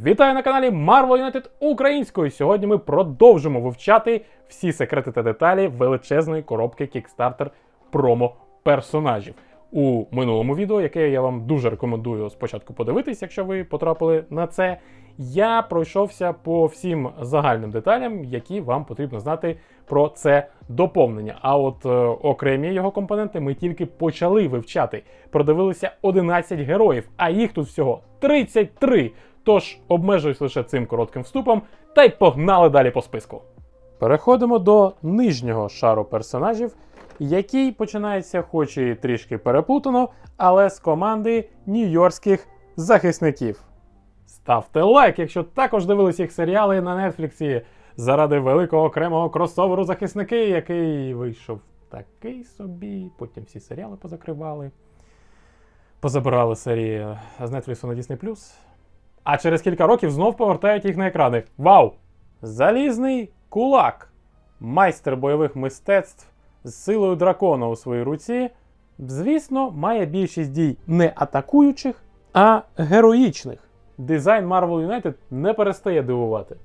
Вітаю на каналі Marvel United українською. Сьогодні ми продовжимо вивчати всі секрети та деталі величезної коробки Kickstarter промо-персонажів. У минулому відео, яке я вам дуже рекомендую спочатку подивитись, якщо ви потрапили на це, я пройшовся по всім загальним деталям, які вам потрібно знати про це доповнення. А от окремі його компоненти ми тільки почали вивчати. Продивилися 11 героїв, а їх тут всього 33. Тож обмежуюсь лише цим коротким вступом та й погнали далі по списку. Переходимо до нижнього шару персонажів, який починається хоч і трішки переплутано, але з команди нью-йоркських захисників. Ставте лайк, якщо також дивились їх серіали на Нетфліксі заради великого окремого кросоверу захисники, який вийшов такий собі, потім всі серіали позакривали, позабирали серії з Нетфліксу на Disney+. А через кілька років знов повертають їх на екрани. Вау! Залізний кулак. Майстер бойових мистецтв з силою дракона у своїй руці, звісно, має більшість дій не атакуючих, а героїчних. Дизайн Marvel United не перестає дивувати.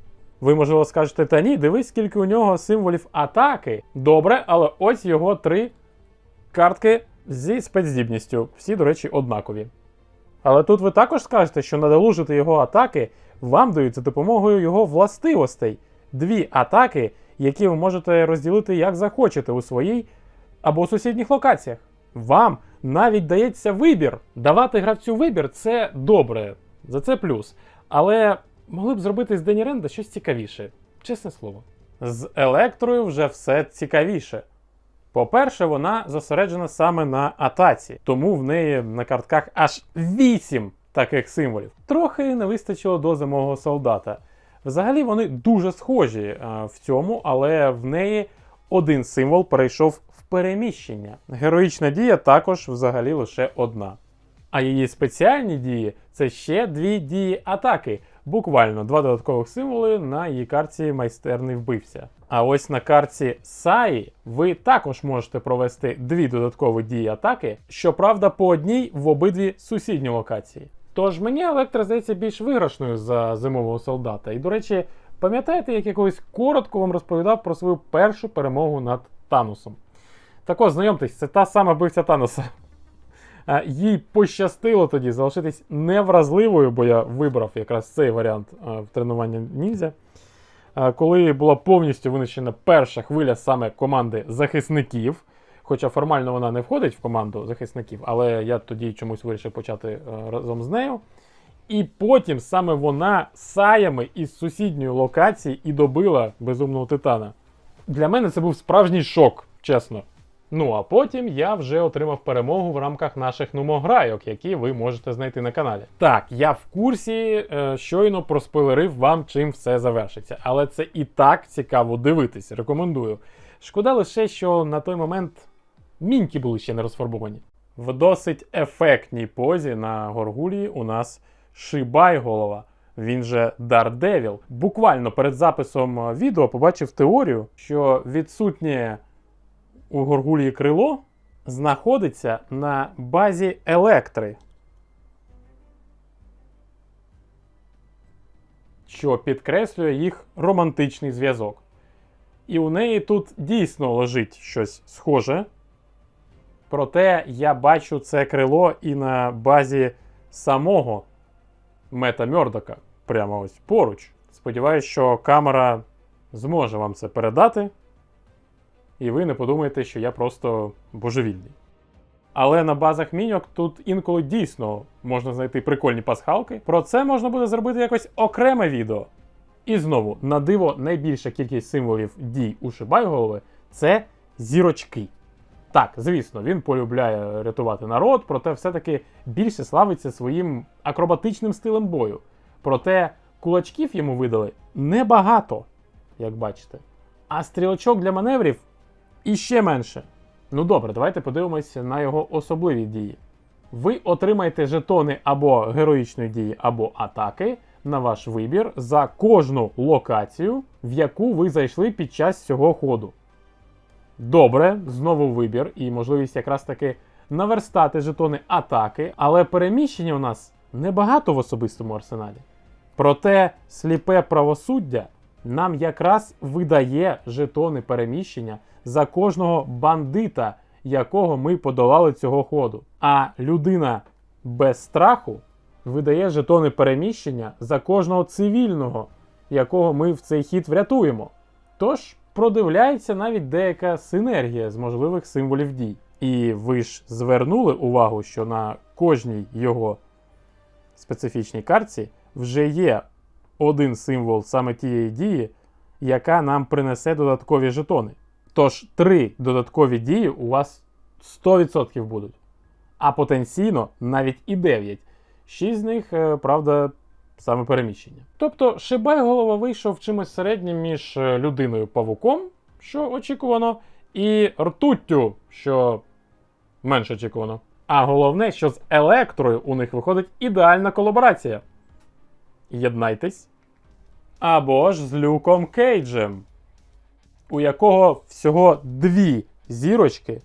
Ви, можливо, скажете, та ні, дивись, скільки у нього символів атаки. Добре, але ось його 3 картки зі спецздібністю. Всі, до речі, однакові. Але тут ви також скажете, що надолужити його атаки вам дають за допомогою його властивостей. 2 атаки, які ви можете розділити як захочете у своїй або у сусідніх локаціях. Вам навіть дається вибір. Давати гравцю вибір – це добре, за це плюс. Але могли б зробити з Дені Ренда щось цікавіше, чесне слово. З Електрою вже все цікавіше. По-перше, вона зосереджена саме на атаці, тому в неї на картках аж 8 таких символів. Трохи не вистачило до Зимового солдата. Взагалі вони дуже схожі в цьому, але в неї один символ перейшов в переміщення. Героїчна дія також взагалі лише одна. А її спеціальні дії – це ще 2 дії атаки. Буквально 2 додаткових символи на її картці «Майстерний вбивця». А ось на картці Саї ви також можете провести 2 додаткові дії атаки, щоправда по одній в обидві сусідні локації. Тож мені Електра здається більш виграшною за Зимового солдата. І, до речі, пам'ятаєте, як я колись коротко вам розповідав про свою першу перемогу над Таносом? Так ось, знайомтесь, це та сама вбивця Таноса. Їй пощастило тоді залишитись невразливою, бо я вибрав якраз цей варіант в тренуванні ніндзя. Коли була повністю винищена перша хвиля саме команди захисників, хоча формально вона не входить в команду захисників, але я тоді чомусь вирішив почати разом з нею. І потім саме вона саями із сусідньої локації і добила Безумного Титана. Для мене це був справжній шок, чесно. Ну а потім я вже отримав перемогу в рамках наших нумограйок, які ви можете знайти на каналі. Так, я в курсі, щойно проспойлерив вам, чим все завершиться. Але це і так цікаво дивитись, рекомендую. Шкода лише, що на той момент міньки були ще не розфарбовані. В досить ефектній позі на Горгулії у нас Шибайголова, він же Daredevil. Буквально перед записом відео побачив теорію, що відсутнє у Горгулії крило знаходиться на базі Електри, що підкреслює їх романтичний зв'язок. І у неї тут дійсно лежить щось схоже, проте я бачу це крило і на базі самого Мета Мьордока, прямо ось поруч. Сподіваюсь, що камера зможе вам це передати. І ви не подумаєте, що я просто божевільний. Але на базах міньок тут інколи дійсно можна знайти прикольні пасхалки. Про це можна буде зробити якось окреме відео. І знову, на диво, найбільша кількість символів дій у Шибайголови – це зірочки. Так, звісно, він полюбляє рятувати народ, проте все-таки більше славиться своїм акробатичним стилем бою. Проте кулачків йому видали небагато, як бачите. А стрілочок для маневрів іще менше. Ну добре, давайте подивимося на його особливі дії. Ви отримаєте жетони або героїчної дії, або атаки на ваш вибір за кожну локацію, в яку ви зайшли під час цього ходу. Добре, знову вибір і можливість якраз таки наверстати жетони атаки, але переміщення у нас небагато в особистому арсеналі. Проте сліпе правосуддя нам якраз видає жетони переміщення за кожного бандита, якого ми подолали цього ходу. А людина без страху видає жетони переміщення за кожного цивільного, якого ми в цей хід врятуємо. Тож продивляється навіть деяка синергія з можливих символів дій. І ви ж звернули увагу, що на кожній його специфічній картці вже є один символ саме тієї дії, яка нам принесе додаткові жетони. Тож 3 додаткові дії у вас 100% будуть. А потенційно навіть і 9. 6 з них, правда, саме переміщення. Тобто Шибайголова вийшов чимось середнім між людиною-павуком, що очікувано, і ртуттю, що менш очікувано. А головне, що з Електрою у них виходить ідеальна колаборація. Єднайтесь. Або ж з Люком Кейджем, у якого всього 2 зірочки,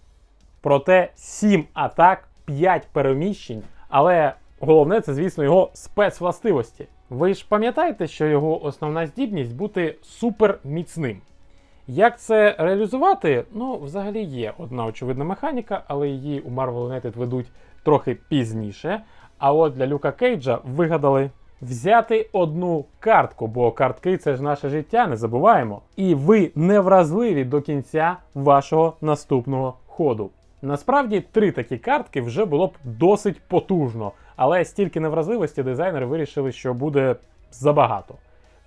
проте 7 атак, 5 переміщень, але головне це, звісно, його спецвластивості. Ви ж пам'ятаєте, що його основна здібність бути суперміцним. Як це реалізувати? Ну, взагалі є одна очевидна механіка, але її у Marvel United ведуть трохи пізніше. А от для Люка Кейджа вигадали взяти одну картку, бо картки – це ж наше життя, не забуваємо. І ви не вразливі до кінця вашого наступного ходу. Насправді, 3 такі картки вже було б досить потужно, але стільки невразливості дизайнери вирішили, що буде забагато.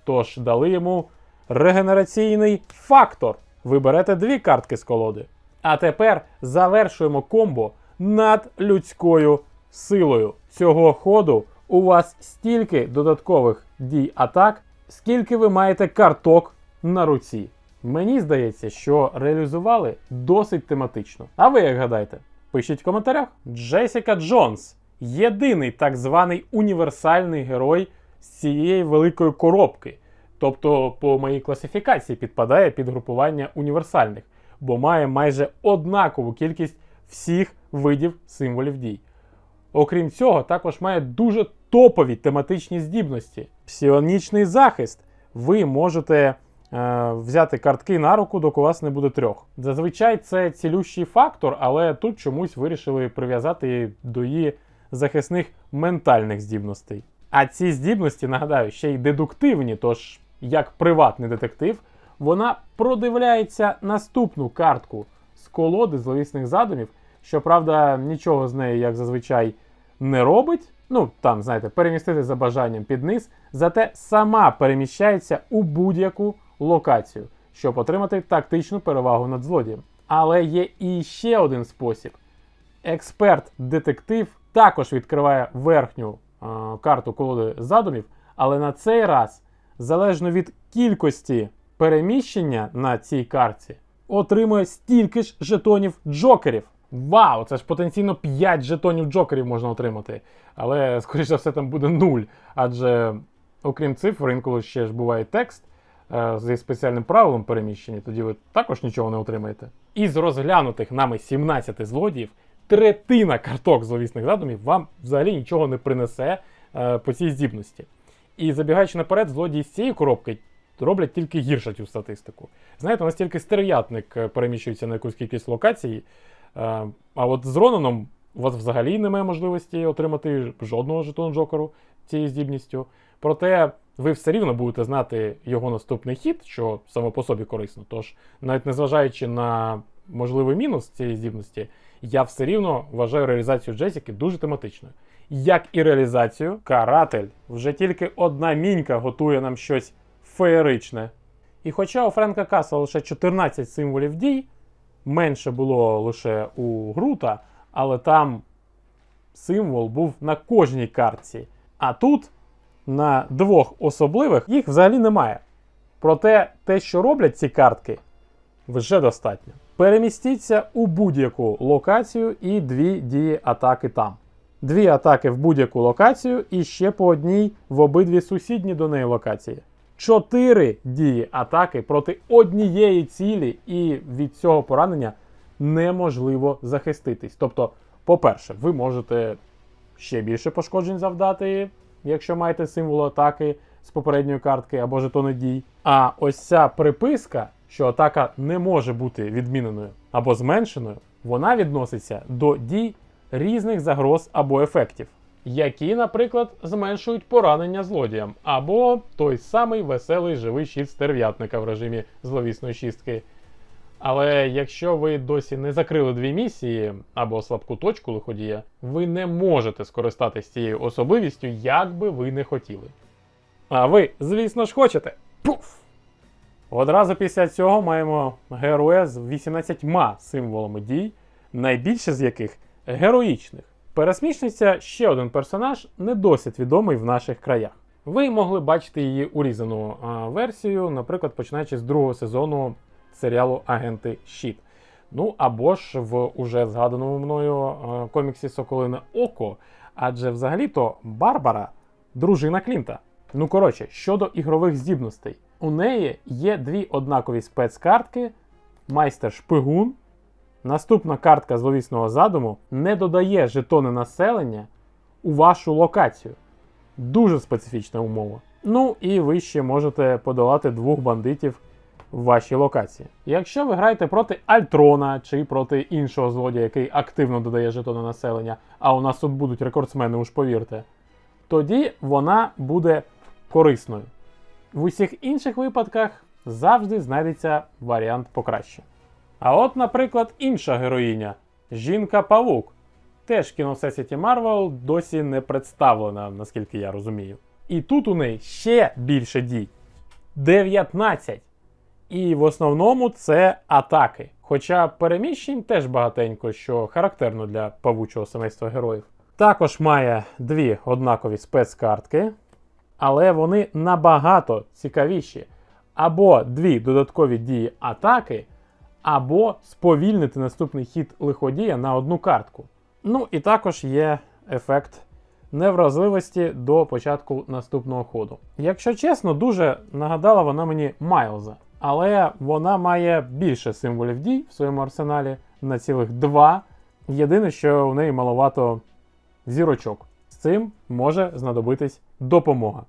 Тож дали йому регенераційний фактор. Ви берете 2 картки з колоди. А тепер завершуємо комбо над людською силою. Цього ходу у вас стільки додаткових дій атак, скільки ви маєте карток на руці. Мені здається, що реалізували досить тематично. А ви як гадаєте? Пишіть в коментарях. Джесіка Джонс – єдиний так званий універсальний герой з цієї великої коробки. Тобто, по моїй класифікації підпадає під групування універсальних, бо має майже однакову кількість всіх видів символів дій. Окрім цього, також має дуже топові тематичні здібності. Псіонічний захист. Ви можете взяти картки на руку, доки у вас не буде 3. Зазвичай це цілющий фактор, але тут чомусь вирішили прив'язати до її захисних ментальних здібностей. А ці здібності, нагадаю, ще й дедуктивні, тож, як приватний детектив, вона продивляється наступну картку з колоди зловісних задумів. Щоправда, нічого з нею, як зазвичай, не робить. Ну, там, знаєте, перемістити за бажанням під низ. Зате сама переміщається у будь-яку локацію, щоб отримати тактичну перевагу над злодієм. Але є і ще один спосіб. Експерт-детектив також відкриває верхню карту колоди задумів, але на цей раз, залежно від кількості переміщення на цій картці, отримує стільки ж жетонів джокерів. Вау, це ж потенційно 5 жетонів джокерів можна отримати. Але, скоріш за все, там буде 0. Адже, окрім цифр, інколи ще ж буває текст зі спеціальним правилом переміщення, тоді ви також нічого не отримаєте. Із розглянутих нами 17 злодіїв, третина карток зловісних задумів вам взагалі нічого не принесе по цій здібності. І забігаючи наперед, злодії з цієї коробки роблять тільки гірше цю статистику. Знаєте, у нас тільки стерв'ятник переміщується на якусь кількість локацій, а от з Ронаном у вас взагалі немає можливості отримати жодного жетону Джокеру цією здібністю. Проте ви все рівно будете знати його наступний хід, що само по собі корисно. Тож, навіть незважаючи на можливий мінус цієї здібності, я все рівно вважаю реалізацію Джесіки дуже тематичною. Як і реалізацію Каратель. Вже тільки одна мінька готує нам щось феєричне. І хоча у Френка Касла лише 14 символів дій, менше було лише у Грута, але там символ був на кожній картці. А тут на 2 особливих їх взагалі немає. Проте те, що роблять ці картки, вже достатньо. Перемістіться у будь-яку локацію і 2 дії атаки там. 2 атаки в будь-яку локацію і ще по одній в обидві сусідні до неї локації. 4 дії атаки проти однієї цілі, і від цього поранення неможливо захиститись. Тобто, по-перше, ви можете ще більше пошкоджень завдати, якщо маєте символ атаки з попередньої картки або жетони дій. А ось ця приписка, що атака не може бути відміненою або зменшеною, вона відноситься до дій різних загроз або ефектів, які, наприклад, зменшують поранення злодіям, або той самий веселий живий щит стерв'ятника в режимі зловісної шістки. Але якщо ви досі не закрили 2 місії або слабку точку лиходія, ви не можете скористатись цією особливістю, як би ви не хотіли. А ви, звісно ж, хочете. Пуф! Одразу після цього маємо героя з 18 символами дій, найбільше з яких героїчних. Пересмішниця – ще один персонаж, не досить відомий в наших краях. Ви могли бачити її урізану версію, наприклад, починаючи з 2-го сезону серіалу «Агенти Щит». Ну, або ж в уже згаданому мною коміксі «Соколине око», адже взагалі-то Барбара – дружина Клінта. Ну, коротше, щодо ігрових здібностей. У неї є 2 однакові спецкартки «Майстер Шпигун». Наступна картка зловісного задуму не додає жетони населення у вашу локацію. Дуже специфічна умова. Ну і ви ще можете подолати 2 бандитів в вашій локації. Якщо ви граєте проти Альтрона чи проти іншого злодія, який активно додає жетони населення, а у нас тут будуть рекордсмени, уж повірте, тоді вона буде корисною. В усіх інших випадках завжди знайдеться варіант покраще. А от, наприклад, інша героїня – Жінка-павук. Теж в кіно Всесвіті Марвел досі не представлена, наскільки я розумію. І тут у неї ще більше дій. 19. І в основному це атаки. Хоча переміщень теж багатенько, що характерно для павучого семейства героїв. Також має 2 однакові спецкартки, але вони набагато цікавіші. Або 2 додаткові дії атаки, або сповільнити наступний хід лиходія на 1 картку. Ну і також є ефект невразливості до початку наступного ходу. Якщо чесно, дуже нагадала вона мені Майлза. Але вона має більше символів дій в своєму арсеналі, на цілих 2. Єдине, що у неї маловато зірочок. З цим може знадобитись допомога.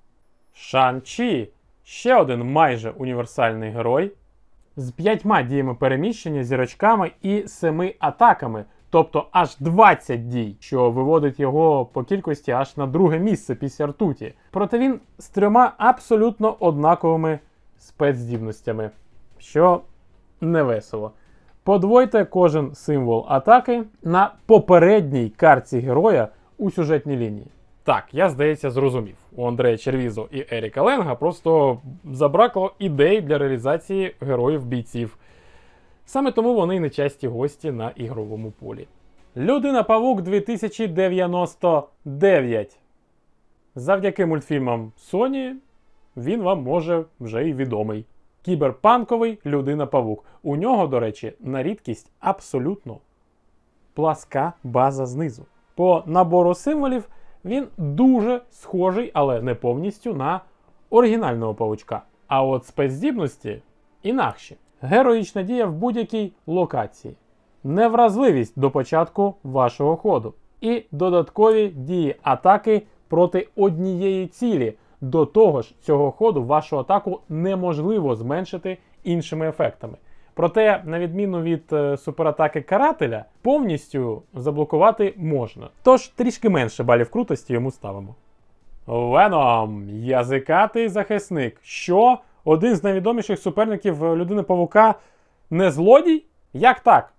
Шан-Чі – ще один майже універсальний герой, з 5 діями переміщення, зірочками і 7 атаками, тобто аж 20 дій, що виводить його по кількості аж на 2-ге місце після ртуті. Проте він з 3 абсолютно однаковими спецздібностями, що не весело. Подвойте кожен символ атаки на попередній картці героя у сюжетній лінії. Так, я, здається, зрозумів. У Андрея Червізо і Еріка Ленга просто забракло ідей для реалізації героїв-бійців. Саме тому вони й нечасті гості на ігровому полі. Людина-павук 2099. Завдяки мультфільмам Sony він вам може вже й відомий. Кіберпанковий Людина-павук. У нього, до речі, на рідкість абсолютно пласка база знизу. По набору символів він дуже схожий, але не повністю, на оригінального павучка. А от спецздібності інакші. Героїчна дія в будь-якій локації. Невразливість до початку вашого ходу. І додаткові дії атаки проти однієї цілі. До того ж, цього ходу вашу атаку неможливо зменшити іншими ефектами. Проте, на відміну від суператаки карателя, повністю заблокувати можна. Тож, трішки менше балів крутості йому ставимо. Веном – язикатий захисник. Що? Один з найвідоміших суперників Людини-павука не злодій? Як так?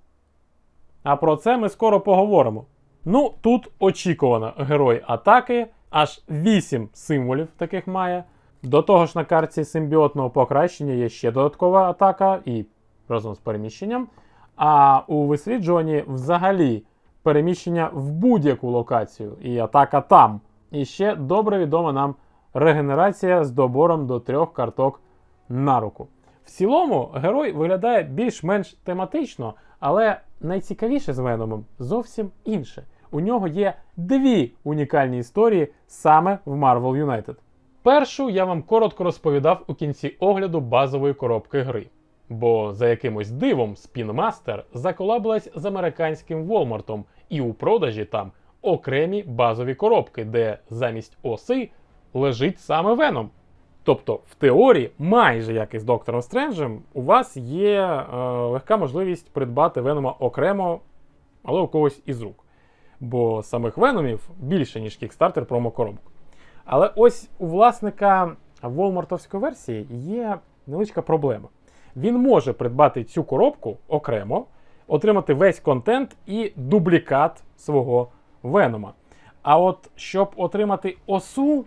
А про це ми скоро поговоримо. Ну, тут очікувано герой атаки, аж 8 символів таких має. До того ж на картці симбіотного покращення є ще додаткова атака і разом з переміщенням. А у висліджуванні взагалі переміщення в будь-яку локацію і атака там. І ще добре відома нам регенерація з добором до 3 карток на руку. В цілому герой виглядає більш-менш тематично, але найцікавіше з Веномом зовсім інше. У нього є 2 унікальні історії саме в Marvel United. Першу я вам коротко розповідав у кінці огляду базової коробки гри. Бо за якимось дивом Spin Master заколабилась з американським Walmart'ом, і у продажі там окремі базові коробки, де замість оси лежить саме Веном. Тобто, в теорії, майже як і з Доктором Стренджем, у вас є легка можливість придбати Венома окремо, але у когось із рук. Бо самих Веномів більше, ніж Kickstarter промо-коробок. Але ось у власника Walmartовської версії є невеличка проблема. Він може придбати цю коробку окремо, отримати весь контент і дублікат свого Венома. А от щоб отримати осу,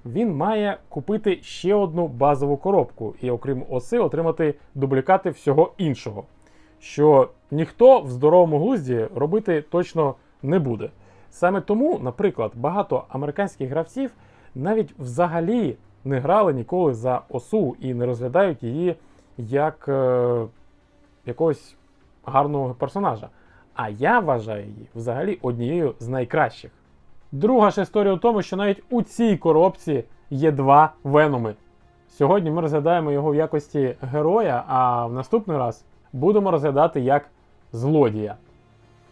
він має купити ще одну базову коробку і, окрім оси, отримати дублікати всього іншого. Що ніхто в здоровому глузді робити точно не буде. Саме тому, наприклад, багато американських гравців навіть взагалі не грали ніколи за осу і не розглядають її як якогось гарного персонажа. А я вважаю її взагалі однією з найкращих. Друга ж історія у тому, що навіть у цій коробці є два Веноми. Сьогодні ми розглядаємо його в якості героя, а в наступний раз будемо розглядати як злодія.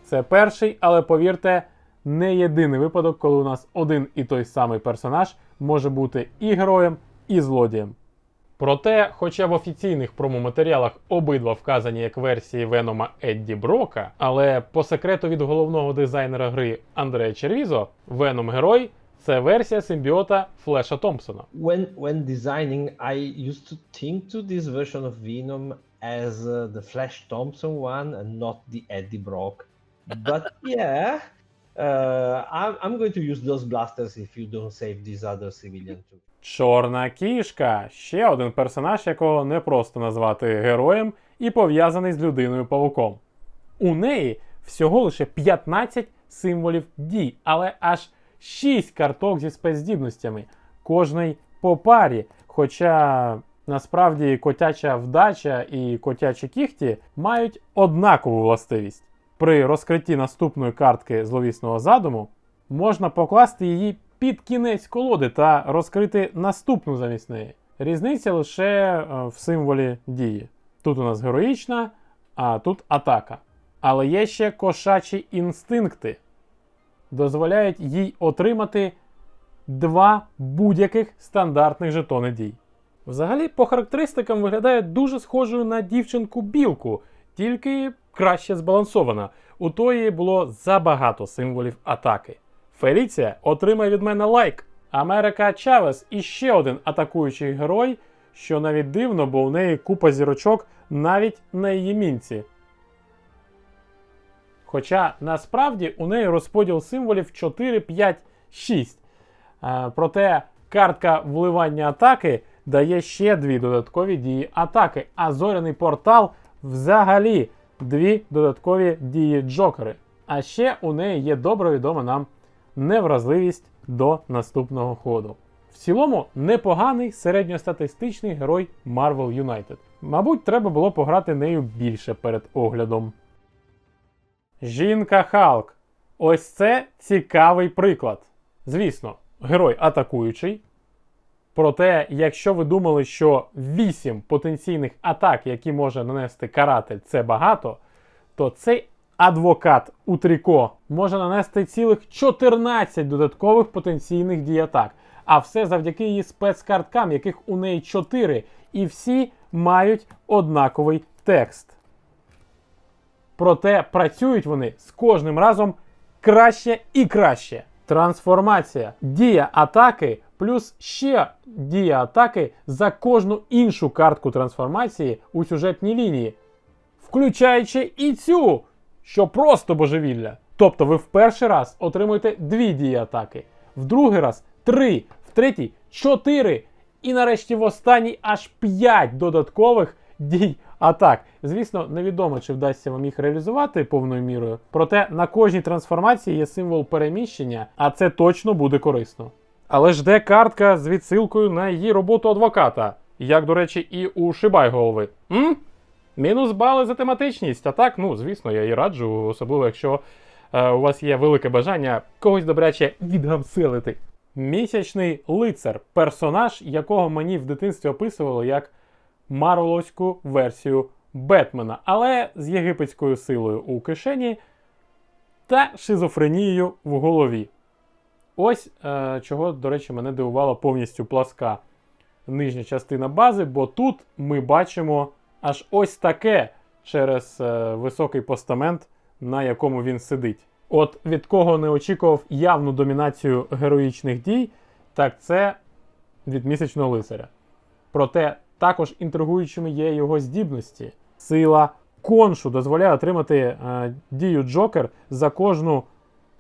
Це перший, але повірте, не єдиний випадок, коли у нас один і той самий персонаж може бути і героєм, і злодієм. Проте, хоча в офіційних промоматеріалах обидва вказані як версії Венома Едді Брока, але по секрету від головного дизайнера гри Андрея Червізо, Веном-герой – це версія симбіота Флеша Томпсона. When designing, I used to think to this version of Venom as the Flash Thompson one and not the Eddie Brock. But yeah, I'm going to use those blasters if you don't save this other civilian too. Чорна кішка – ще один персонаж, якого не просто назвати героєм і пов'язаний з людиною-павуком. У неї всього лише 15 символів дій, але аж 6 карток зі спецздібностями, кожний по парі. Хоча насправді котяча вдача і котячі кіхті мають однакову властивість. При розкритті наступної картки зловісного задуму можна покласти її під кінець колоди та розкрити наступну замість неї. Різниця лише в символі дії. Тут у нас героїчна, а тут атака. Але є ще кошачі інстинкти. Дозволяють їй отримати 2 будь-яких стандартних жетони дій. Взагалі, по характеристикам виглядає дуже схожою на дівчинку-білку, тільки краще збалансована. У тої було забагато символів атаки. Феліція отримає від мене лайк. Америка Чавес – іще один атакуючий герой, що навіть дивно, бо у неї купа зірочок навіть на її мінці. Хоча насправді у неї розподіл символів 4, 5, 6. Проте картка вливання атаки дає ще 2 додаткові дії атаки, а зоряний портал взагалі 2 додаткові дії Джокери. А ще у неї є добре відома нам невразливість до наступного ходу. В цілому, непоганий середньостатистичний герой Marvel United. Мабуть, треба було пограти нею більше перед оглядом. Жінка Халк. Ось це цікавий приклад. Звісно, герой атакуючий. Проте, якщо ви думали, що 8 потенційних атак, які може нанести каратель, це багато, то цей адвокат у тріко може нанести цілих 14 додаткових потенційних дій атак. А все завдяки її спецкарткам, яких у неї 4, і всі мають однаковий текст. Проте працюють вони з кожним разом краще і краще. Трансформація. Дія атаки плюс ще дія атаки за кожну іншу картку трансформації у сюжетній лінії. Включаючи і цю, що просто божевілля. Тобто ви в перший раз отримуєте 2 дії атаки, в другий раз 3, в третій 4 і нарешті в останній аж 5 додаткових дій атак. Звісно, невідомо, чи вдасться вам їх реалізувати повною мірою, проте на кожній трансформації є символ переміщення, а це точно буде корисно. Але ж де картка з відсилкою на її роботу адвоката? Як, до речі, і у Шибайголови. Мінус бали за тематичність. А так, звісно, я її раджу, особливо якщо у вас є велике бажання когось добряче відгамселити. Місячний лицар. Персонаж, якого мені в дитинстві описували як марвеловську версію Бетмена, але з єгипетською силою у кишені та шизофренією в голові. Ось чого, до речі, мене дивувала повністю пласка нижня частина бази, бо тут ми бачимо аж ось таке через високий постамент, на якому він сидить. От від кого не очікував явну домінацію героїчних дій, так це від Місячного Лицаря. Проте також інтригуючими є його здібності. Сила Коншу дозволяє отримати дію Джокер за кожну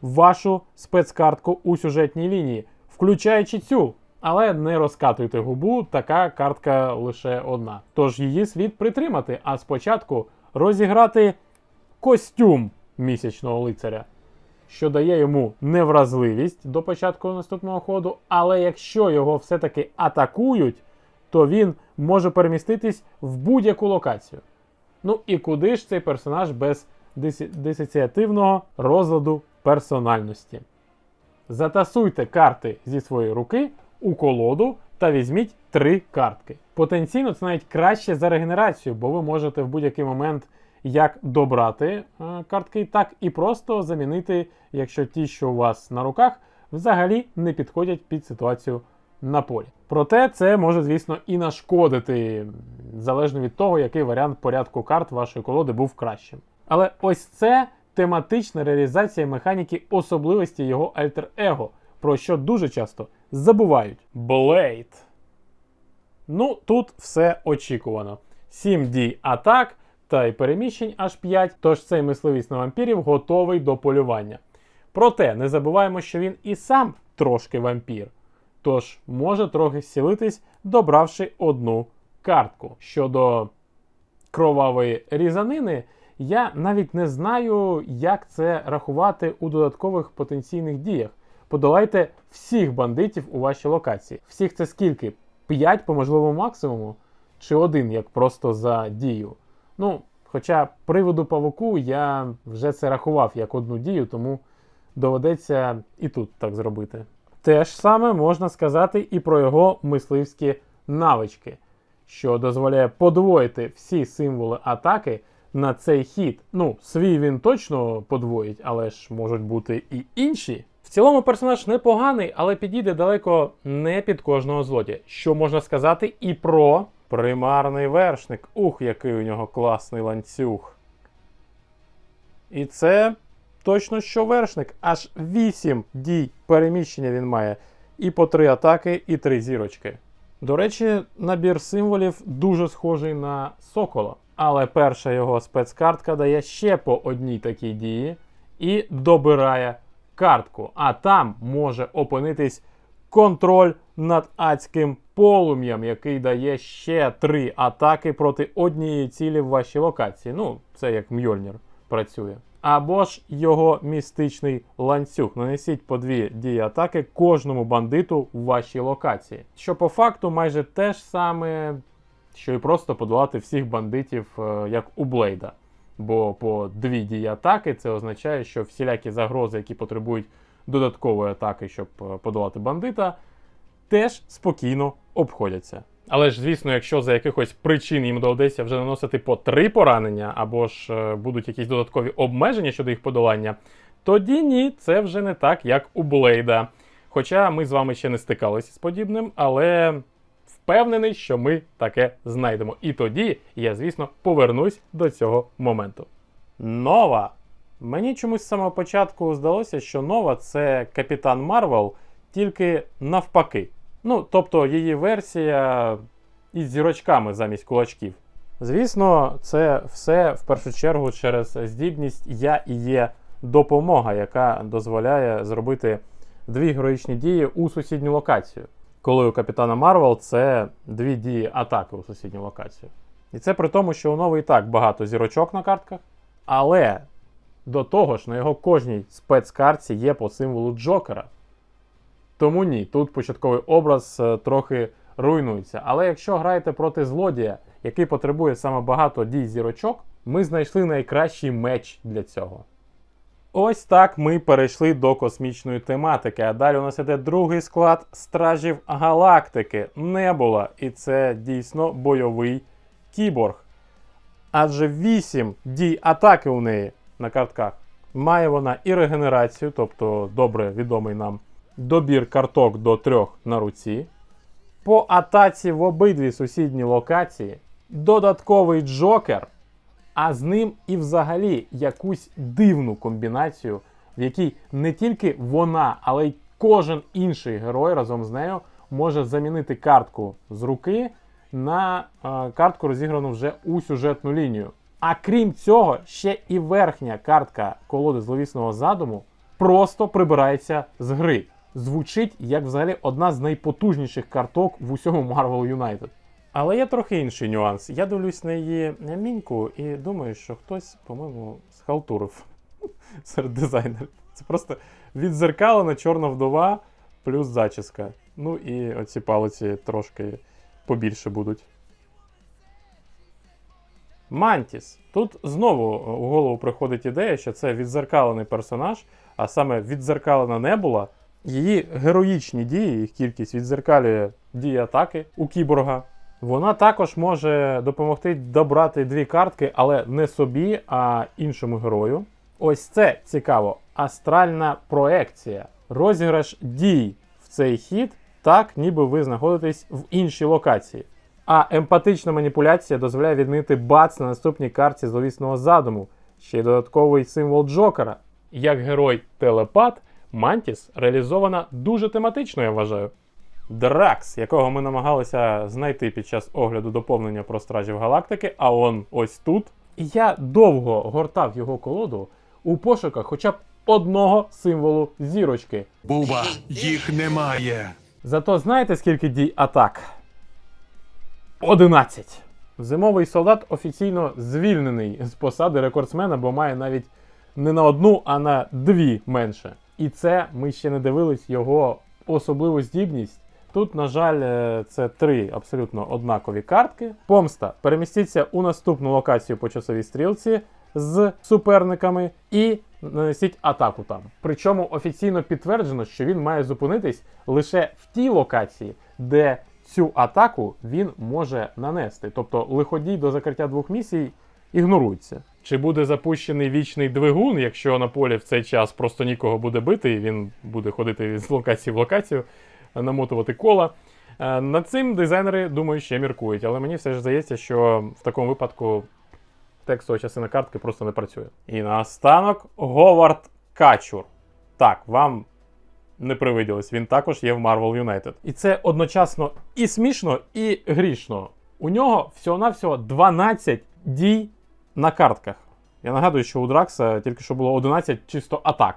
вашу спецкартку у сюжетній лінії, включаючи цю. Але не розкатуйте губу, така картка лише одна. Тож її слід притримати, а спочатку розіграти костюм Місячного Лицаря, що дає йому невразливість до початку наступного ходу, але якщо його все-таки атакують, то він може переміститись в будь-яку локацію. Ну і куди ж цей персонаж без дисоціативного розладу персональності? Затасуйте карти зі своєї руки у колоду та візьміть 3 картки. Потенційно це навіть краще за регенерацію, бо ви можете в будь-який момент як добрати картки, так і просто замінити, якщо ті, що у вас на руках, взагалі не підходять під ситуацію на полі. Проте це може, звісно, і нашкодити, залежно від того, який варіант порядку карт вашої колоди був кращим. Але ось це тематична реалізація механіки особливості його альтер-его, про що дуже часто забувають. Блейд. Ну, тут все очікувано. 7 дій атак та й переміщень аж 5, тож цей мисливець на вампірів готовий до полювання. Проте не забуваємо, що він і сам трошки вампір. Тож може трохи зцілитись, добравши одну картку. Щодо кровавої різанини, я навіть не знаю, як це рахувати у додаткових потенційних діях. Подолайте всіх бандитів у вашій локації. Всіх це скільки? 5 по можливому максимуму? Чи 1, як просто за дію? Ну, хоча приводу павуку я вже це рахував як одну дію, тому доведеться і тут так зробити. Те ж саме можна сказати і про його мисливські навички, що дозволяє подвоїти всі символи атаки на цей хід. Ну, свій він точно подвоїть, але ж можуть бути і інші. В цілому персонаж непоганий, але підійде далеко не під кожного злодія. Що можна сказати і про примарний вершник. Ух, який у нього класний ланцюг. І це точно що вершник. Аж 8 дій переміщення він має. І по 3 атаки, і 3 зірочки. До речі, набір символів дуже схожий на Сокола. Але перша його спецкартка дає ще по одній такій дії і добирає картку. А там може опинитись контроль над адським полум'ям, який дає ще 3 атаки проти однієї цілі в вашій локації. Ну, це як Мьольнір працює. Або ж його містичний ланцюг. Нанесіть по 2 дії атаки кожному бандиту в вашій локації. Що по факту майже те ж саме, що і просто подолати всіх бандитів, як у Блейда. Бо по 2 дії атаки це означає, що всілякі загрози, які потребують додаткової атаки, щоб подолати бандита, теж спокійно обходяться. Але ж, звісно, якщо за якихось причин їм доведеться вже наносити по 3 поранення, або ж будуть якісь додаткові обмеження щодо їх подолання, тоді ні, це вже не так, як у Блейда. Хоча ми з вами ще не стикалися з подібним, але впевнений, що ми таке знайдемо. І тоді я, звісно, повернусь до цього моменту. Нова. Мені чомусь з самого початку здалося, що Нова – це Капітан Марвел, тільки навпаки. Ну, тобто її версія із зірочками замість кулачків. Звісно, це все в першу чергу через здібність «Я і є допомога», яка дозволяє зробити 2 героїчні дії у сусідню локацію. Коли у Капітана Марвел це 2 дії атаки у сусідню локацію. І це при тому, що у Нової і так багато зірочок на картках, але до того ж на його кожній спецкартці є по символу Джокера. Тому ні, тут початковий образ трохи руйнується. Але якщо граєте проти злодія, який потребує саме багато дій зірочок, ми знайшли найкращий меч для цього. Ось так ми перейшли до космічної тематики, а далі у нас іде другий склад Стражів Галактики – Небула, і це дійсно бойовий кіборг. Адже 8 дій атаки у неї на картках. Має вона і регенерацію, тобто добре відомий нам добір карток до 3 на руці, по атаці в обидві сусідні локації, додатковий джокер, а з ним і взагалі якусь дивну комбінацію, в якій не тільки вона, але й кожен інший герой разом з нею може замінити картку з руки на картку, розіграну вже у сюжетну лінію. А крім цього, ще і верхня картка колоди зловісного задуму просто прибирається з гри. Звучить як взагалі одна з найпотужніших карток в усьому Marvel United. Але є трохи інший нюанс. Я дивлюсь на її міньку і думаю, що хтось, по-моєму, схалтурив серед дизайнерів. Це просто відзеркалена чорна вдова плюс зачіска. Ну і оці палиці трошки побільше будуть. Мантіс. Тут знову у голову приходить ідея, що це відзеркалений персонаж, а саме відзеркалена Небула. Її героїчні дії, їх кількість відзеркалює дії атаки у кіборга. Вона також може допомогти добрати 2 картки, але не собі, а іншому герою. Ось це цікаво. Астральна проекція. Розіграш дій в цей хід так, ніби ви знаходитесь в іншій локації. А емпатична маніпуляція дозволяє відмінити бац на наступній картці зловісного задуму. Ще й додатковий символ Джокера. Як герой-телепат, Мантіс реалізована дуже тематично, я вважаю. Дракс, якого ми намагалися знайти під час огляду доповнення про Стражів Галактики, а он ось тут. І я довго гортав його колоду у пошуках хоча б одного символу зірочки. Буба, їх немає. Зато знаєте, скільки дій атак? 11. Зимовий солдат офіційно звільнений з посади рекордсмена, бо має навіть не на 1, а на 2 менше. І це ми ще не дивились його особливу здібність. Тут, на жаль, це 3 абсолютно однакові картки. Помста. Перемістіться у наступну локацію по часовій стрілці з суперниками і нанесіть атаку там. Причому офіційно підтверджено, що він має зупинитись лише в тій локації, де цю атаку він може нанести. Тобто лиходій до закриття 2 місій ігнорується. Чи буде запущений вічний двигун, якщо на полі в цей час просто нікого буде бити, і він буде ходити з локації в локацію, намотувати кола. Над цим дизайнери, думаю, ще міркують. Але мені все ж здається, що в такому випадку текстова частина картки просто не працює. І наостанок Говард Качур. Так, вам не привиділось, він також є в Marvel United. І це одночасно і смішно, і грішно. У нього всього-навсього 12 дій на картках. Я нагадую, що у Дракса тільки що було 11 чисто атак.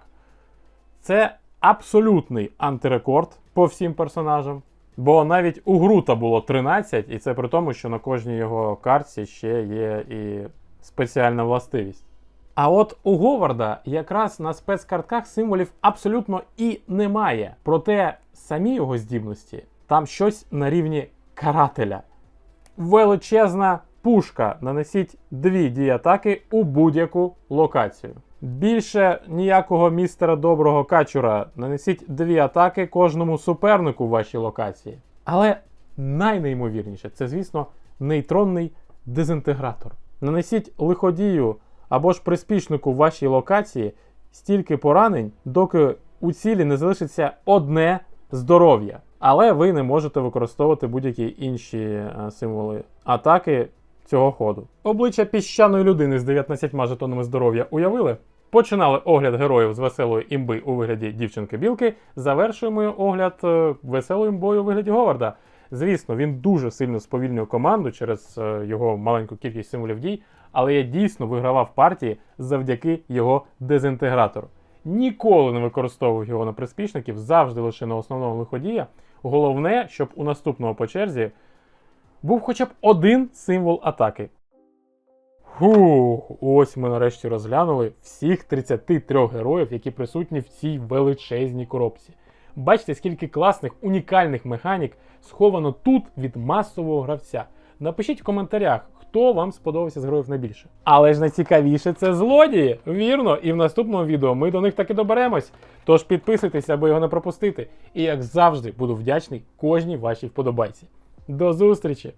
Це абсолютний антирекорд по всім персонажам. Бо навіть у Грута було 13, і це при тому, що на кожній його картці ще є і спеціальна властивість. А от у Говарда якраз на спецкартках символів абсолютно і немає. Проте самі його здібності там щось на рівні карателя. Величезна пушка. Нанесіть 2 дії атаки у будь-яку локацію. Більше ніякого містера Доброго Качура. Нанесіть 2 атаки кожному супернику в вашій локації. Але найнеймовірніше, це, звісно, нейтронний дезінтегратор. Нанесіть лиходію або ж приспішнику в вашій локації стільки поранень, доки у цілі не залишиться одне здоров'я. Але ви не можете використовувати будь-які інші символи атаки цього ходу. Обличчя піщаної людини з 19 жетонами здоров'я уявили? Починали огляд героїв з веселої імби у вигляді дівчинки-білки, завершуємо огляд веселою імбою у вигляді Говарда. Звісно, він дуже сильно сповільнює команду через його маленьку кількість символів дій, але я дійсно вигравав партії завдяки його дезінтегратору. Ніколи не використовував його на приспішників, завжди лише на основному лиходія. Головне, щоб у наступного по черзі був хоча б один символ атаки. Ось ми нарешті розглянули всіх 33 героїв, які присутні в цій величезній коробці. Бачите, скільки класних, унікальних механік сховано тут від масового гравця. Напишіть в коментарях, хто вам сподобався з героїв найбільше. Але ж найцікавіше це злодії, вірно, і в наступному відео ми до них таки доберемось. Тож підписуйтесь, аби його не пропустити. І як завжди, буду вдячний кожній вашій вподобайці. До зустрічі!